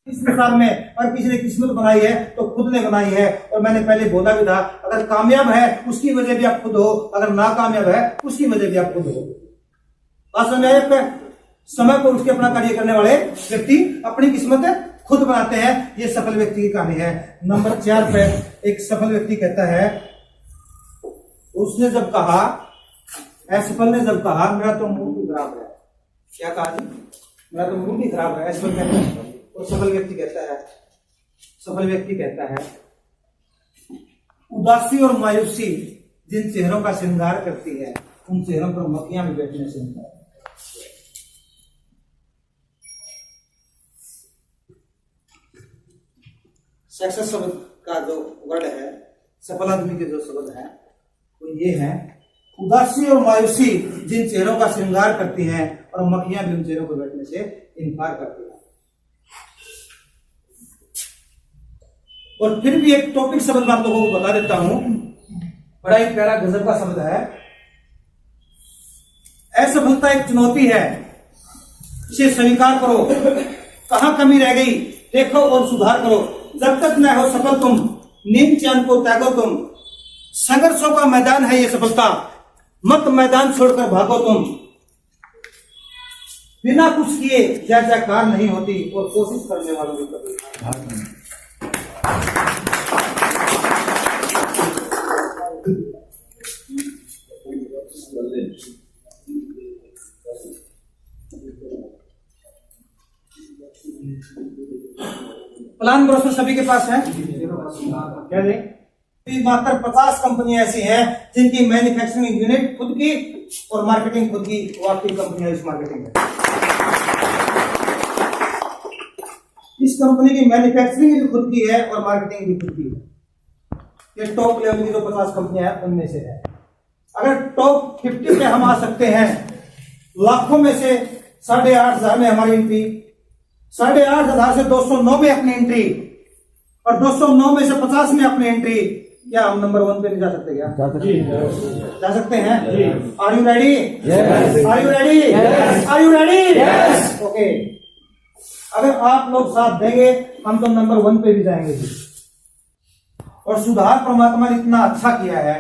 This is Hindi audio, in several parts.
इस संसार में और किसी ने किस्मत बनाई है तो खुद ने बनाई है। और मैंने पहले बोला भी था, अगर कामयाब है उसकी वजह भी आप खुद हो, अगर नाकामयाब है उसकी वजह भी आप खुद हो। समय पर उसके अपना कार्य करने वाले व्यक्ति अपनी किस्मत खुद बनाते हैं। ये सफल व्यक्ति की कहानी है। नंबर 4 पे एक सफल व्यक्ति कहता है, उसने जब कहा, असफल ने जब कहा मेरा तो मूड ही खराब है। क्या कहा जी? मेरा तो मूड ही खराब है। असफल कहता है और सफल व्यक्ति कहता है उदासी और मायूसी जिन चेहरों का श्रृंगार करती है उन चेहरों पर मक्खियां भी बैठने से होता है। सक्सेस शब्द का जो वर्ड है, सफल आदमी के जो शब्द है वो ये है, उदासी और मायूसी जिन चेहरों का श्रृंगार करती हैं और मक्खियां भी उन चेहरों पर बैठने से इनकार करती हैं। और फिर भी एक टॉपिक शब्द मैं आप लोगों को बता देता हूं, बड़ा ही प्यारा गजब का शब्द है। असफलता एक चुनौती है, इसे स्वीकार करो। कहां कमी रह गई देखो और सुधार करो। जब तक न हो सफल तुम, नींद चैन को त्यागो तुम। संघर्षों का मैदान है ये सफलता, मत मैदान छोड़कर भागो तुम। बिना कुछ किए जय जयकार नहीं होती और कोशिश करने वालों की कभी। प्लान ब्रोशर सभी के पास है क्या जी? मात्र 50 कंपनियां ऐसी हैं जिनकी मैन्युफैक्चरिंग यूनिट खुद की और मार्केटिंग खुद की। वो आपकी कंपनियां इस मार्केटिंग है। इस कंपनी की मैन्युफैक्चरिंग भी खुद की है और मार्केटिंग भी खुद की है। ये टॉप लेवल की जो 50 कंपनियां हैं उनमें से है। अगर टॉप 50 पे हम आ सकते हैं, लाखों में से 8,500 में हमारी एंट्री, 8,500 से 209 में अपनी एंट्री और 209 में से 50 में अपनी एंट्री, क्या हम नंबर 1 पे नहीं जा सकते? क्या जा सकते हैं? Are you ready? Are you ready? Are you ready? Okay, अगर आप लोग साथ देंगे हम तो नंबर 1 पे भी जाएंगे जी। और सुधार परमात्मा ने इतना अच्छा किया है,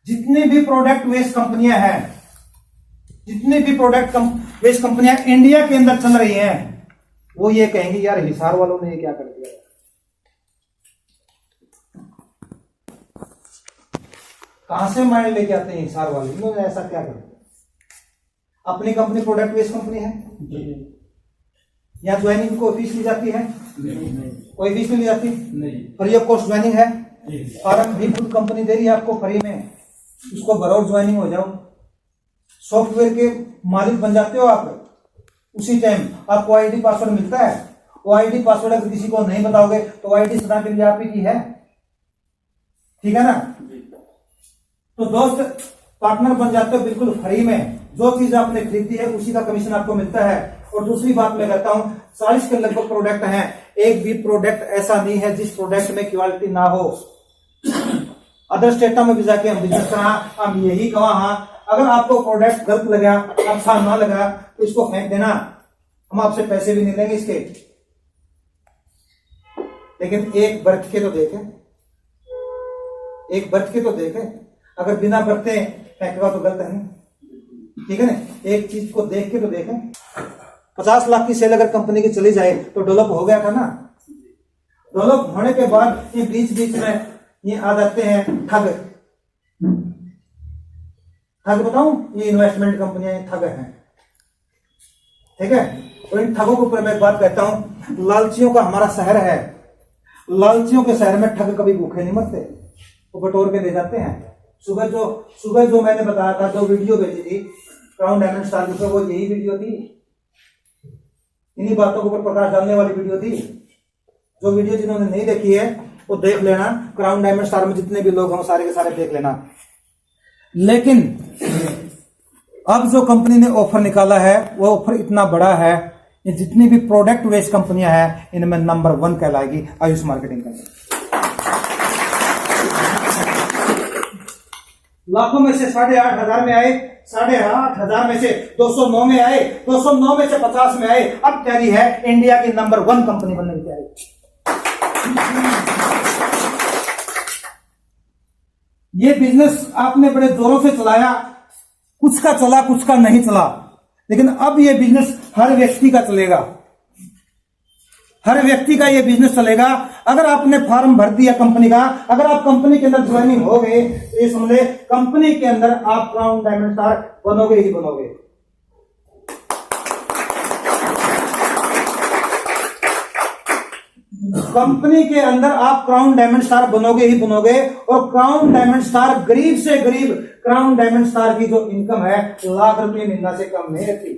जितनी भी प्रोडक्ट वेस्ट कंपनियां हैं, जितनी भी प्रोडक्ट वेस्ट कंपनियां इंडिया के अंदर चल रही हैं, वो ये कहेंगे यार हिसार वालों ने ये क्या कर दिया। कहां से माइंड लेके आते हैं हिसार वाले, इन्होंने ऐसा क्या कर दिया। अपनी कंपनी प्रोडक्ट वेस्ट कंपनी है, यहाँ ज्वाइनिंग को फीस ली जाती है? कोई फीस नहीं ली जाती, फ्री ऑफ कॉस्ट ज्वाइनिंग है। फॉर्म भी खुद कंपनी दे रही है आपको फ्री में, उसको भरो और ज्वाइनिंग हो जाओ। सॉफ्टवेयर के मालिक बन जाते हो आप, उसी टाइम आपको आईडी पासवर्ड मिलता है। वो आईडी पासवर्ड अगर किसी को नहीं बताओगे तो आईडी सदा के लिए आप ही की है, ठीक है ना? तो दोस्त पार्टनर बन जाते हो बिल्कुल फ्री में। जो चीज आपने खरीदी है उसी का कमीशन आपको मिलता है। और दूसरी बात मैं कहता हूं, 40 के लगभग प्रोडक्ट हैं, एक भी प्रोडक्ट ऐसा नहीं है जिस प्रोडक्ट में क्वालिटी ना हो। अदर स्टेटों में भी जाके हम बिजनेस करा, हम यही कहा, हाँ अगर आपको प्रोडक्ट गलत लगा, अच्छा ना लगा तो इसको फेंक देना, हम आपसे पैसे भी नहीं लेंगे इसके। लेकिन एक बरत के तो देखें, एक बरत के तो देखें। अगर बिना बरते फेंकेगा तो गलत है, ठीक है ना? एक चीज को देख के तो देखें। 50 लाख की सेल अगर कंपनी की चली जाए तो डेवलप हो गया था ना। डेवलप होने के बाद ये बीच बीच में ये आ जाते हैं ठग। ठग बताऊं, ये इन्वेस्टमेंट कंपनियां ठग हैं, ठीक है? और इन ठगों के ऊपर मैं एक बात कहता हूं, लालचियों का हमारा शहर है। लालचियों के शहर में ठग कभी भूखे नहीं मरते, वो बटोर के ले जाते हैं। सुबह जो मैंने बताया था, जो वीडियो भेजी थी क्राउन डायमंड स्टार के ऊपर, वो यही वीडियो थी। इन्हीं बातों के ऊपर प्रकाश डालने वाली वीडियो थी। जो वीडियो जिन्होंने नहीं देखी है वो देख लेना। क्राउन डायमंड स्टार में जितने भी लोग हैं सारे के सारे देख लेना। लेकिन अब जो कंपनी ने ऑफर निकाला है वो ऑफर इतना बड़ा है, ये जितनी भी प्रोडक्ट वेस्ट कंपनियां हैं इनमें नंबर 1 कहलाएगी आयुष मार्केटिंग कंपनी। लाखों में से 8,500 में आए 8,500 में से 209 में आए, 209 में से 50 में आए, अब तैयारी है इंडिया की नंबर 1 कंपनी बनने की तैयारी। ये बिजनेस आपने बड़े जोरों से चलाया, कुछ का चला कुछ का नहीं चला, लेकिन अब ये बिजनेस हर व्यक्ति का चलेगा, हर व्यक्ति का ये बिजनेस चलेगा। अगर आपने फॉर्म भर दिया कंपनी का, अगर आप कंपनी के अंदर ज्वाइनिंग हो गए, तो ये समझ ले कंपनी के अंदर आप क्राउन डायमंड स्टार बनोगे ही बनोगे। कंपनी के अंदर आप क्राउन डायमंड स्टार बनोगे ही बनोगे। और क्राउन डायमंड स्टार गरीब से गरीब क्राउन डायमंड स्टार की जो इनकम है लाख रुपए महीना से कम नहीं रहती।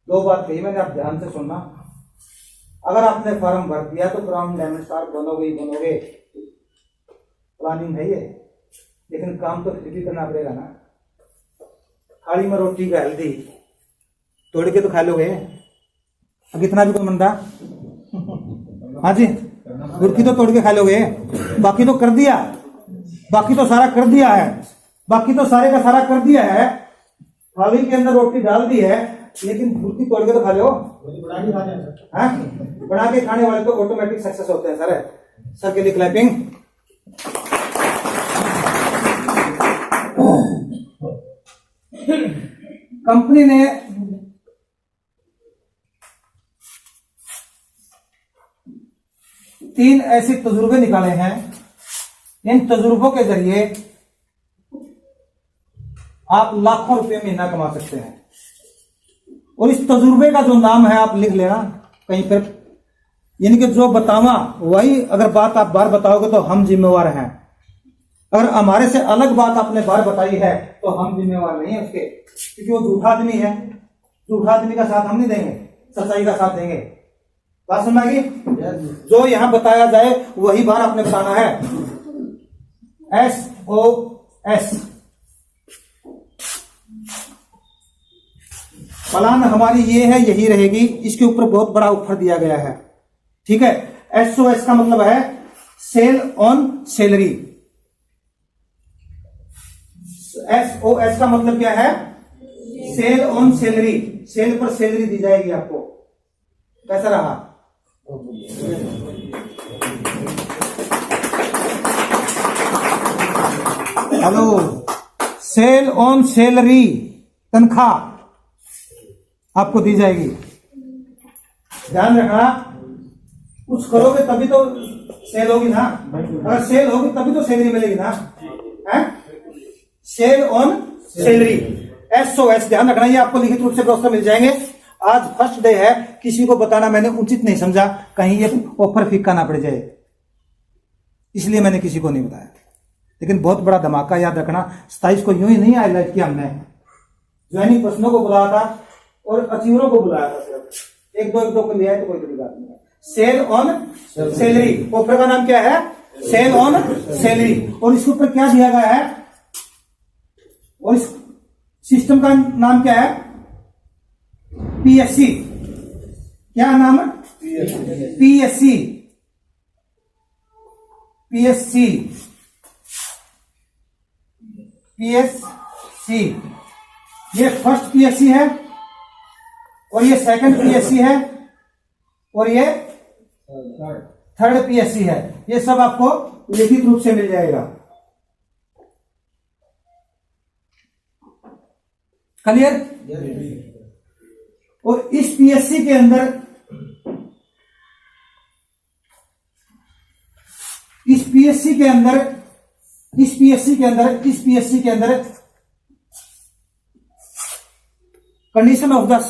2 बात कही मैंने, आप ध्यान से सुनना। अगर आपने फॉर्म भर दिया तो क्राउन डायमंड स्टार बनोगे ही बनोगे। प्लानिंग है ये, लेकिन काम तो फिर भी करना पड़ेगा ना। थाली में रोटी का हल्दी तोड़ के तो खा लोगे, अब इतना भी कोई मंदा? हाँ जी, गुड़की तो तोड़ के खा लोगे, बाकी तो कर दिया, बाकी तो सारा कर दिया है, बाकी तो सारे का सारा कर दिया है। थाली के अंदर रोटी डाल दी है, लेकिन गुड़की तोड़ के तो खा लो। बना के खाने वाले तो ऑटोमेटिक सक्सेस होते हैं सर। सर के लिए क्लैपिंग। कंपनी ने तीन ऐसे तजुर्बे निकाले हैं, इन तजुर्बों के जरिए आप लाखों रुपए महीना कमा सकते हैं। और इस तजुर्बे का जो नाम है आप लिख लेना कहीं पर, यानी कि जो बतावा वही अगर बात आप बार बताओगे तो हम जिम्मेवार हैं। अगर हमारे से अलग बात आपने बार बताई है तो हम जिम्मेवार नहीं है उसके, क्योंकि वो झूठा आदमी है। झूठा आदमी का साथ हम नहीं देंगे, सच्चाई का साथ देंगे। बात समझ आएगी? जो यहां बताया जाए वही बार आपने बताना है। SOS प्लान हमारी ये है, यही रहेगी। इसके ऊपर बहुत बड़ा ऑफर दिया गया है, ठीक है। SOS का मतलब है सेल ऑन सैलरी। SOS का मतलब क्या है? Sale on salary. सेल पर सैलरी दी जाएगी आपको। कैसा रहा? हेलो, सेल ऑन सैलरी, तनख्वाह आपको दी जाएगी। ध्यान रखना, कुछ करोगे तभी तो सेल होगी ना। अगर सेल होगी तभी तो सैलरी मिलेगी ना, है? Sale on salary, SOS। ध्यान रखना, ये आपको लिखित रूप से दोस्तों मिल जाएंगे। आज फर्स्ट डे है, किसी को बताना मैंने उचित नहीं समझा, कहीं ये ऑफर फीका ना पड़ जाए, इसलिए मैंने किसी को नहीं बताया। लेकिन बहुत बड़ा धमाका, याद रखना। 27 को यूं ही नहीं हाईलाइट किया हमने, ज्वाइनिंग पर्सनों को बुलाया था और अचीवरों को बुलाया था। सिर्फ एक दो को लिया है तो कोई बड़ी बात नहीं है। सेल ऑन सैलरी, ऑफर का नाम क्या है? Sale on salary. और इसके ऊपर क्या दिया गया है? और इस सिस्टम का नाम क्या है? PSC। क्या नाम है? PSC। PSC। PSC। ये फर्स्ट PSC है और ये सेकंड PSC है और ये थर्ड PSC है। ये सब आपको लिखित रूप से मिल जाएगा। क्लियर? और इस PSC के अंदर, इस PSC के अंदर कंडीशन ऑफ द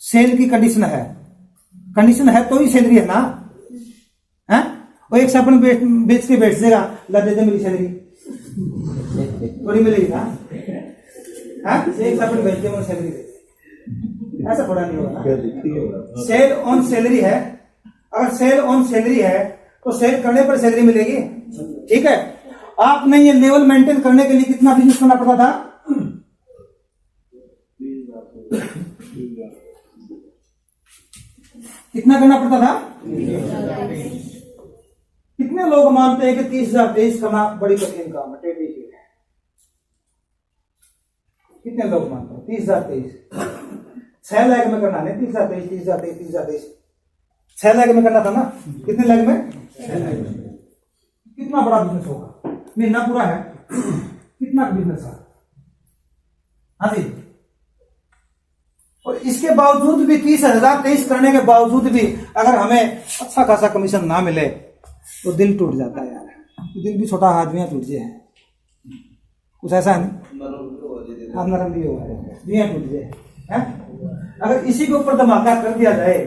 सेल की कंडीशन है। कंडीशन है तो ही सैलरी है ना, है? और एक साबुन बेच के बैठ जाएगा, ला दे दे मेरी सैलरी, थोड़ी मिलेगी ना, है? एक साबुन बेच के मुझे सैलरी दे, ऐसा थोड़ा नहीं होगा। सेल ऑन सैलरी है। अगर सेल ऑन सैलरी है तो सेल करने पर सैलरी मिलेगी, ठीक है। आपने ये लेवल मेंटेन करने के लिए कितना बिजनेस करना पड़ता था? कितना करना पड़ता था? कितने लोग मानते हैं कि 30,000 पेज करना बड़ी कठिन काम है? कितने लोग मानते हैं? 30,023। 6 लाख में करना है 30,023, 30,023, 30,023। 6 लाख में करना था ना? कितने लाख में? 6 लाख में। कितना बड़ा बिजनेस होगा? महीना पूरा है, कितना बिजनेस है? हाँ जी। और इसके बावजूद भी 30,023 करने के बावजूद भी अगर हमें अच्छा खासा कमीशन ना मिले तो दिल टूट जाता है यार। दिल भी छोटा, हाथ भी टूट जाए, कुछ ऐसा है नहीं, नरम भी होगा, दिया टूट जाए है? अगर इसी के ऊपर धमाका कर दिया जाए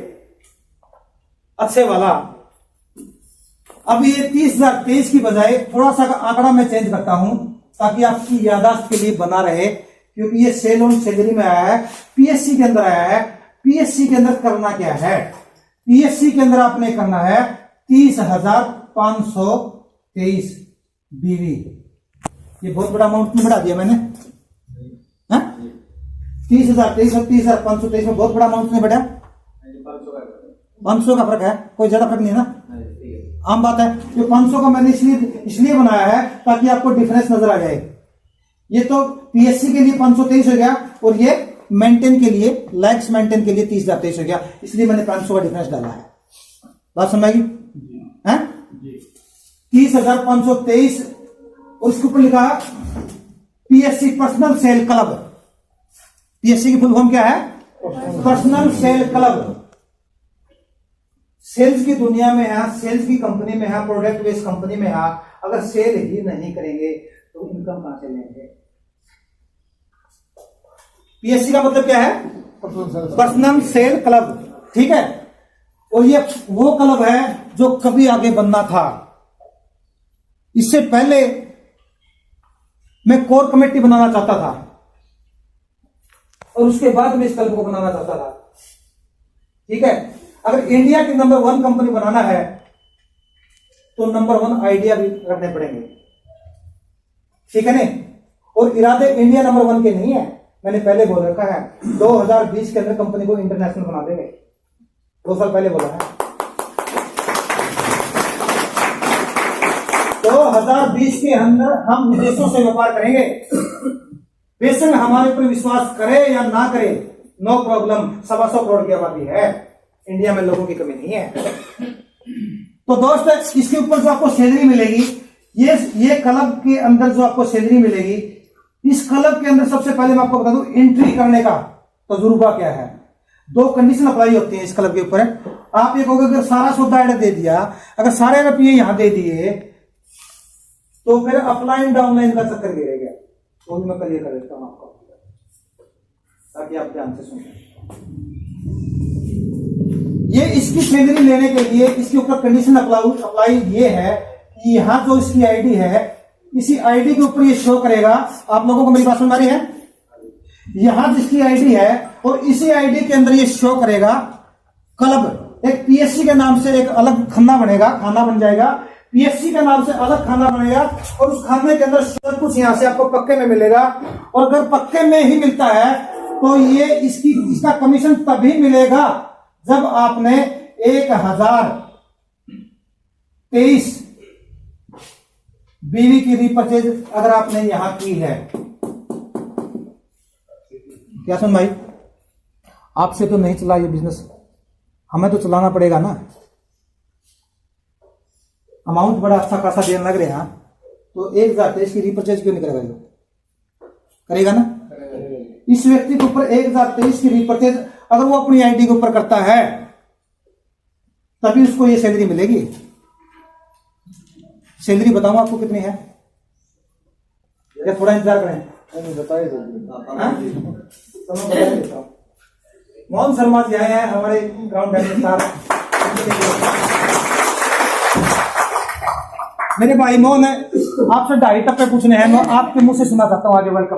अच्छे वाला, अब ये 30,023 की बजाय थोड़ा सा आंकड़ा मैं चेंज करता हूं ताकि आपकी याददाश्त के लिए बना रहे, क्योंकि ये सेल ऑन सैलरी में आया है, पीएससी के अंदर आया है। पीएससी के अंदर करना क्या है? पीएससी के अंदर आपने करना है 30,523 बीवी। ये बहुत बड़ा अमाउंट नहीं बढ़ा दिया मैंने? 30,023 और 30,523 में बहुत बड़ा अमाउंट नहीं बढ़ा? 500 का फर्क है, कोई ज्यादा फर्क नहीं है ना, आम बात है। ये 500 का मैंने इसलिए बनाया है ताकि आपको डिफरेंस नजर आ जाए। ये तो पीएससी के लिए 523 हो गया और ये मेंटेन के लिए, लैक्स मेंटेन के लिए 30,023 हो गया, इसलिए मैंने 500 का डिफरेंस डाला है। बात समझ आएगी? 30,523 और उसके ऊपर लिखा है PSC personal cell club. PSC की फुल फॉर्म क्या है? Personal cell club. सेल्स की दुनिया में है, सेल्स की कंपनी में है, प्रोडक्ट बेस्ड कंपनी में है, अगर सेल ही नहीं करेंगे तो इनकम कहां से लेंगे? पीएससी का मतलब क्या है? पर्सनल सेल क्लब, ठीक है। और ये वो क्लब है जो कभी आगे बनना था। इससे पहले मैं कोर कमेटी बनाना चाहता था और उसके बाद में इस क्लब को बनाना चाहता था, ठीक है। अगर इंडिया की नंबर 1 कंपनी बनाना है तो नंबर 1 आइडिया भी रखने पड़ेंगे, ठीक है नहीं? और इरादे इंडिया नंबर 1 के नहीं है, मैंने पहले बोल रखा है 2020 के अंदर कंपनी को इंटरनेशनल बना देंगे। 2 साल पहले बोला है। 2020 के अंदर हम विदेशों से व्यापार करेंगे। बेशक हमारे पर विश्वास करे या ना करे, नो प्रॉब्लम। 125 करोड़ की आबादी है, इंडिया में लोगों की कमी नहीं है। तो दोस्त, इसके ऊपर जो आपको सैलरी मिलेगी, ये क्लब के अंदर जो आपको सैलरी मिलेगी, इस क्लब के अंदर सबसे पहले मैं आपको बता दूं एंट्री करने का तजुर्बा क्या है। 2 कंडीशन अप्लाई होती है इस क्लब के ऊपर। आप ये कहोगे अगर सारा सौदा दे दिया, अगर सारे रुपये यहां दे दिए तो फिर अपलाइन डाउनलाइन का चक्कर गिरेगा। तो मैं क्लियर कर देता हूं आपको ताकि आप ध्यान से सुनें। ये इसकी सैलरी लेने के लिए इसके ऊपर कंडीशन अप्लाई ये है कि यहां जो इसकी आईडी है, इसी आईडी के ऊपर ये शो करेगा। आप लोगों को मेरी बात समझ आ रही है? यहां जिसकी आईडी है और इसी आईडी के अंदर ये शो करेगा क्लब। एक पीएससी के नाम से एक अलग खाना बनेगा, खाना बन जाएगा। पीएससी के नाम से अलग खाना बनेगा और उस खाने के अंदर सब कुछ यहां से आपको पक्के में मिलेगा। और अगर पक्के में ही मिलता है तो ये इसका कमीशन तभी मिलेगा जब आपने 1023 बीवी की रीपरचेज अगर आपने यहां की है। क्या सुन भाई, आपसे तो नहीं चला ये बिजनेस, हमें तो चलाना पड़ेगा ना। अमाउंट बड़ा अच्छा खासा देने लग रहे हैं, तो 1023 की रीपरचेज क्यों नहीं करेगा? जो करेगा ना। इस व्यक्ति के ऊपर 1023 की रीपरचेज अगर वो अपनी आईडी के ऊपर करता है तभी उसको ये सैलरी मिलेगी। सैलरी बताऊं आपको कितनी है या थोड़ा इंतजार करें? बताइए। मोहन शर्मा जी आए हैं हमारे ग्राउंड डायरेक्टर। मेरे भाई मोहन है, आपसे 2.5 टप्पे पूछने हैं, मैं आपके मुंह से सुना चाहता हूँ। आगे वेलकम।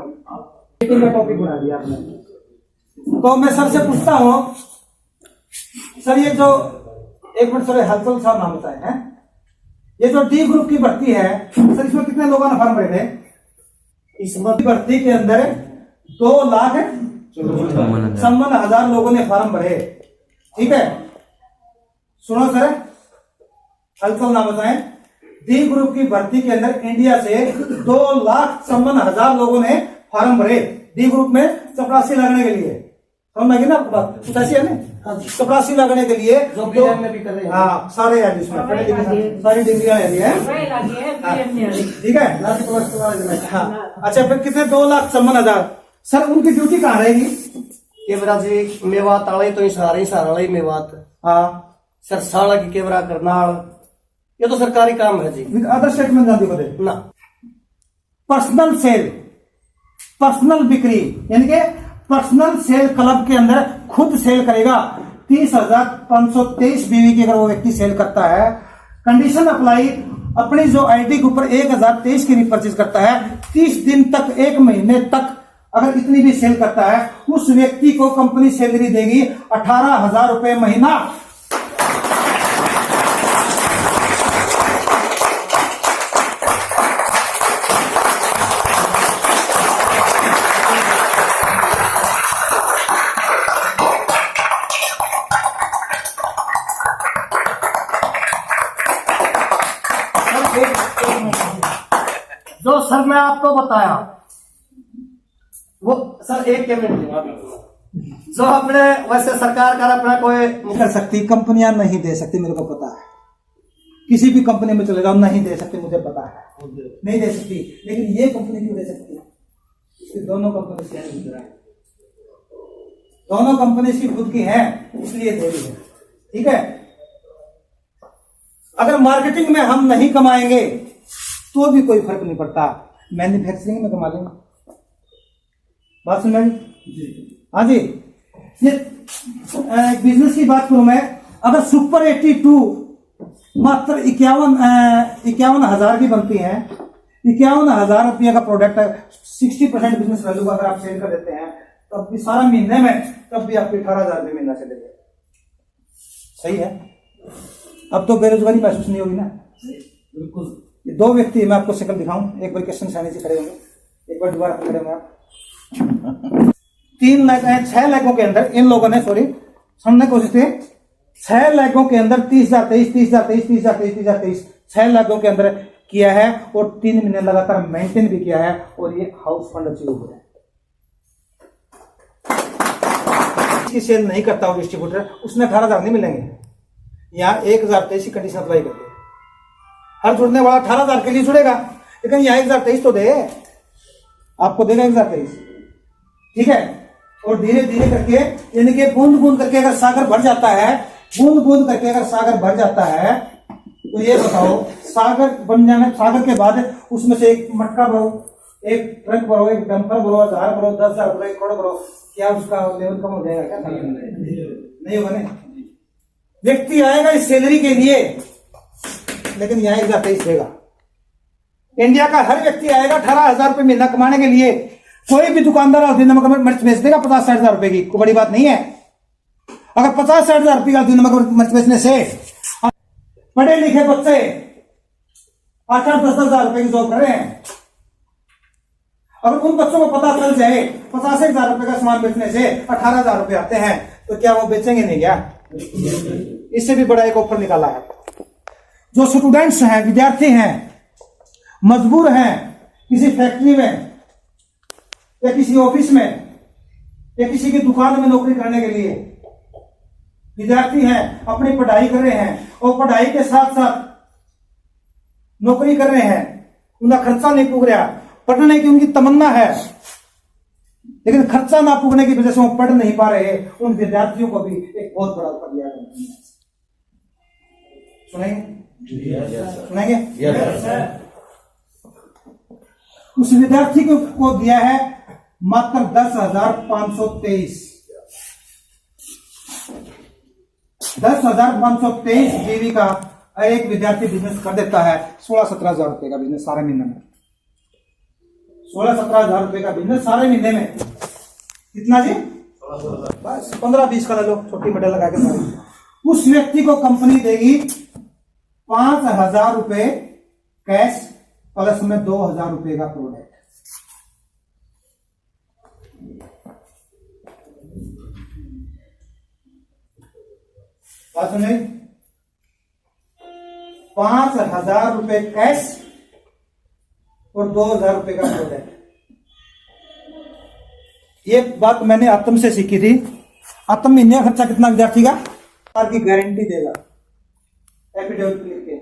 मीटिंग का टॉपिक बना दिया आपने, तो मैं सर से पूछता हूँ, सर ये जो एक मिनट सर, हलचल साहब नाम बताए हैं, ये जो डी ग्रुप की भर्ती है सर, इसमें कितने लोगों ने फॉर्म भरे थे? इस भर्ती के अंदर 2,54,000 लोगों ने फॉर्म भरे, ठीक है। सुनो सर, हलचल नाम बताएं। डी ग्रुप की भर्ती के अंदर इंडिया से 2,54,000 लोगों ने फॉर्म भरे डी ग्रुप में चपरासी लगने के लिए, समझ गए ना आपको बात, कुछ ऐसी है ना, चपरासी लगने के लिए जो बीएम में भी कर रहे हैं। हाँ सारे हैं इसमें, सारी डिग्रियां है, ठीक है। हाँ अच्छा, फिर कितने 2,54,000। सर उनकी ड्यूटी कहाँ रहेगी? केवरा जी मेवात आले तो सारा ही मेवात। हाँ सर साला की केवरा करनाल, ये तो सरकारी काम है जी। अदर स्टेट में जाती बदे ना पर्सनल सेल, पर्सनल बिक्री, यानी कि पर्सनल सेल क्लब के अंदर खुद सेल करेगा। 30,523 बीवी की अगर वो व्यक्ति सेल करता है, कंडीशन अप्लाई, अपनी जो आईडी के ऊपर 1,023 की रिपर्चेज करता है, 30 दिन तक, 1 महीने तक अगर इतनी भी सेल करता है, उस व्यक्ति को कंपनी सैलरी देगी 18,000 रुपए महीना। जो सर मैं आपको बताया वो सर एक के मिनट जो अपने वैसे सरकार का अपना कोई नहीं कर सकती, कंपनियां नहीं दे सकती, मेरे को पता है। किसी भी कंपनी में चले जाओ नहीं दे सकते, मुझे पता है नहीं दे सकती, लेकिन ये कंपनी क्यों दे सकती है? इसकी दोनों कंपनी शेयर मिल रहा है, दोनों कंपनी इसकी खुद की है, इसलिए दे रही है, ठीक है। अगर मार्केटिंग में हम नहीं कमाएंगे तो भी कोई फर्क नहीं पड़ता, मैन्युफैक्चरिंग में कमा लेंगे। बात सुन जी? हाँ जी, ये बिजनेस की बात करूं मैं, अगर सुपर 82 मात्र 51,000 की बनती है, 51,000 रुपये का प्रोडक्ट है, 60% बिजनेस वैल्यू का अगर आप सेल कर देते हैं, तब भी सारा महीने में, तब भी आपको 18,000 रुपये महीना चलेगा। सही है। अब तो बेरोजगारी महसूस नहीं होगी ना? बिल्कुल। ये 2 व्यक्ति, मैं आपको शक्ल दिखाऊं, एक बार क्वेश्चन सामने से खड़े होंगे, एक बार दोबारा खड़े होंगे आप। 6 लाखों के अंदर इन लोगों ने, सॉरी समझने की कोशिश की, 6 लाखों के अंदर 30,023 6 लाखों के अंदर किया है, और 3 महीने लगातार मेंटेन भी किया है, और ये हाउस फंड अचीव हो रहा है। इसकी सेल नहीं करता वो डिस्ट्रीब्यूटर, उसने 18,000 नहीं मिलेंगे। यहाँ 1,023 की कंडीशन अप्लाई करते, हर जुड़ने वाला 18,000 के लिए जुड़ेगा, लेकिन यहाँ 1,023 तो दे, आपको देगा 1,023, ठीक है। और धीरे धीरे करके, यानी कि बूंद बूंद करके अगर सागर भर जाता है, बूंद बूंद करके अगर सागर भर जाता है, तो ये बताओ, सागर बन जाने, सागर के बाद उसमें से एक मटका भरो, एक ट्रक भरो, एक डंपर भरो, 1,000 भरो, 10,000 भरो, 1 करोड़ भरो, क्या उसका लेवल कम हो जाएगा? क्या नहीं होगा ना। व्यक्ति आएगा इस सैलरी के लिए, लेकिन यहाँ 1,023 देगा। इंडिया का हर व्यक्ति आएगा 18,000 रुपये महीना कमाने के लिए। कोई भी दुकानदार हल्दी नमक मिर्च बेच देगा 50-60,000 रुपए की, कोई बड़ी बात नहीं है। अगर 50-60,000 रुपए का हल्दी नमक मिर्च बेचने से पढ़े लिखे बच्चे 8-10,000 रुपए की जॉब कर रहे हैं, अगर उन बच्चों को पता चल जाए 50,000 रुपए का सामान बेचने से 18,000 रुपए आते हैं, तो क्या वो बेचेंगे नहीं? क्या इससे भी बड़ा एक ऑफर निकाला है। जो स्टूडेंट्स हैं, विद्यार्थी हैं, मजबूर हैं, किसी फैक्ट्री में या किसी ऑफिस में या किसी की दुकान में नौकरी करने के लिए विद्यार्थी हैं, अपनी पढ़ाई कर रहे हैं, और पढ़ाई के साथ साथ नौकरी कर रहे हैं, उनका खर्चा नहीं पूग रहा, पढ़ने की उनकी तमन्ना है, लेकिन खर्चा ना पूगने की वजह से वो पढ़ नहीं पा रहे, उन विद्यार्थियों को भी एक बहुत बड़ा ऑफर दिया गया। सुनेंगे? उस विद्यार्थी को दिया है मात्र 10,523 10,523 जीवी का एक विद्यार्थी बिजनेस कर देता है। 16-17 रुपए का बिजनेस सारे महीने में, 16-17 रुपए का बिजनेस सारे महीने में। कितना जी? बस 15-20 का ले लो, छोटी मेडल लगा के सारे। उस व्यक्ति को कंपनी देगी 5,000 रुपए कैश प्लस में 2,000 रुपए का प्रोडक्ट। बात सुनिए, 5,000 रुपए कैश और 2,000 रुपए का प्रोडक्ट। ये बात मैंने आत्म से सीखी थी। आत्म महीने का खर्चा कितना विद्यार्थी का साल की गारंटी देगा एफिडेविट लिख के।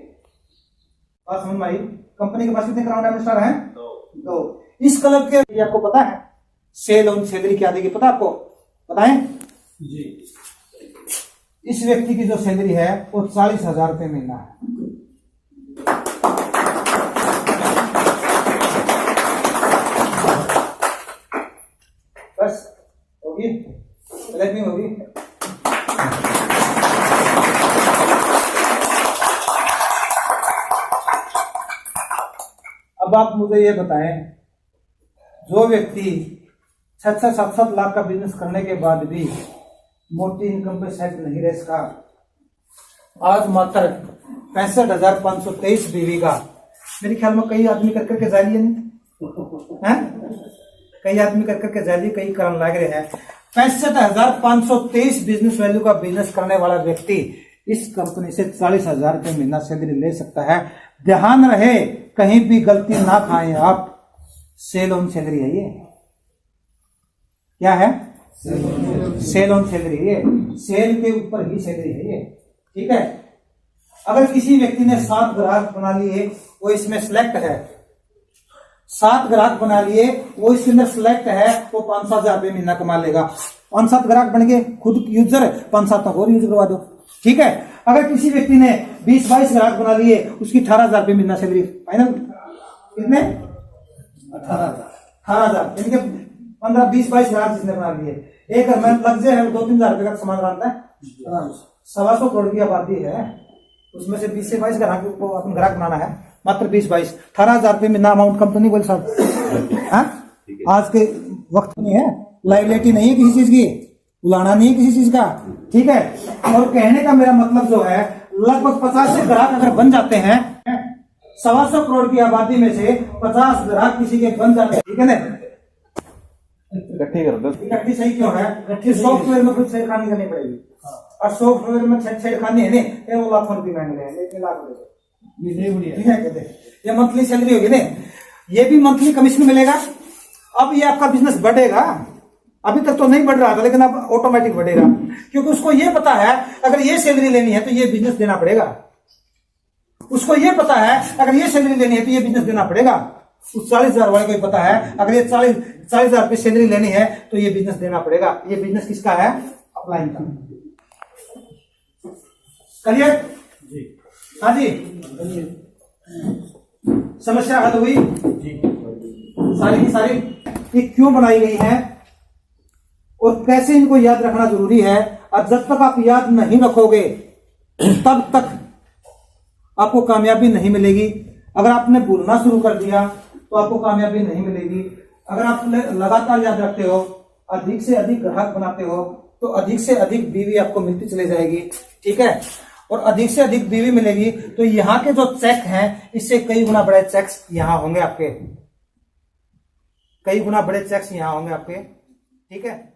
बात समझ में आई? कंपनी के पास कितने क्राउन डायमंड स्टार हैं? 2। इस क्लब के ये आपको पता है सेल ऑन सैलरी क्या देगी? पता आपको? बताएं जी। इस व्यक्ति की जो सैलरी है वो 40,000 रुपये महीना है। बस होगी, गलत नहीं होगी। अब आप मुझे ये बताएं, जो व्यक्ति 6-7 लाख का बिजनेस करने के बाद भी मोटी इनकम पे सेट नहीं रह सका, आज मात्र 65,523 बीवी का, मेरे ख्याल में कई आदमी कर करके जालिए नहीं है, कई आदमी कर करके जालिए, कई कारण लग रहे हैं। 65,523 बिजनेस वैल्यू का बिजनेस करने वाला व्यक्ति इस कंपनी से 40,000 रुपये महीना सैलरी ले सकता है। ध्यान रहे कहीं भी गलती ना खाएं आप। सेल ऑन सैलरी है ये। क्या है? सेल ऑन सैलरी है ये। सेल के ऊपर ही सैलरी है ये। ठीक है। अगर किसी व्यक्ति ने 7 ग्राहक बना लिए, वो इसमें सिलेक्ट है, 7 ग्राहक बना लिए, वो इसके अंदर सिलेक्ट है, वो 5-7 रुपये महीना कमा लेगा। 5-7 ग्राहक बन गए, खुद यूजर 5-7 तक और यूज करवा दो। ठीक है। अगर किसी व्यक्ति ने 20-22 ग्राहक बना लिए, उसकी 18,000 रुपये महीना सैलरी फाइनल। कितने? 18,000। यानी कि 15-20-22 ग्राहक जिसने बना लिए, एक घर में लग जाए 2-3 हजार रुपये का सामान बनाता है। 125 करोड़ की आबादी है, उसमें से 20 से 22 ग्राहक को अपन ग्राहक बनाना है। मात्र 20-22, 18,000 रुपये महीना अमाउंट कंपनी बोल साहब। आज के वक्त नहीं है, लाइबिलिटी नहीं है किसी चीज की, उलाना नहीं है किसी चीज का। ठीक है। और कहने का मेरा मतलब जो है, लगभग 50 से ग्राहक अगर बन जाते हैं, 125 करोड़ की आबादी में से 50 ग्राहक किसी के बन जाते हैं। ठीक है ना? इकट्ठी कर दो। इकट्ठी सही क्यों है? इकट्ठी सॉफ्टवेयर में कुछ छेड़खानी करनी पड़ेगी, और सॉफ्टवेयर में छेड़खानी है नहीं, वो लाखों रुपये मांग रहे हैं, लाख रुपये। ठीक है। ये मंथली सैलरी होगी ना, ये भी मंथली कमीशन मिलेगा। अब ये आपका बिजनेस बढ़ेगा, अभी तक तो नहीं बढ़ रहा था, लेकिन अब ऑटोमेटिक बढ़ेगा, क्योंकि उसको ये पता है अगर ये सैलरी लेनी है तो ये बिजनेस देना पड़ेगा। उसको ये पता है अगर ये सैलरी लेनी है तो ये बिजनेस देना पड़ेगा। उस 40,000 वाले को पता है अगर ये 40,000 रुपये सैलरी लेनी है तो ये बिजनेस देना पड़ेगा। ये बिजनेस किसका है? अपलाइन का। क्लियर? हाँ जी, समस्या हल हुई सारी की सारी। ये क्यों बनाई गई है और कैसे इनको याद रखना जरूरी है, और जब तक आप याद नहीं रखोगे तब तक आपको कामयाबी नहीं मिलेगी। अगर आपने भूलना शुरू कर दिया तो आपको कामयाबी नहीं मिलेगी। अगर आप लगातार याद रखते हो, अधिक से अधिक ग्राहक बनाते हो, तो अधिक से अधिक बीवी आपको मिलती चली जाएगी। ठीक है। और अधिक से अधिक बीवी मिलेगी तो यहाँ के जो चेक हैं, इससे कई गुना बड़े चेक्स यहाँ होंगे आपके, कई गुना बड़े चेक्स यहाँ होंगे आपके। ठीक है।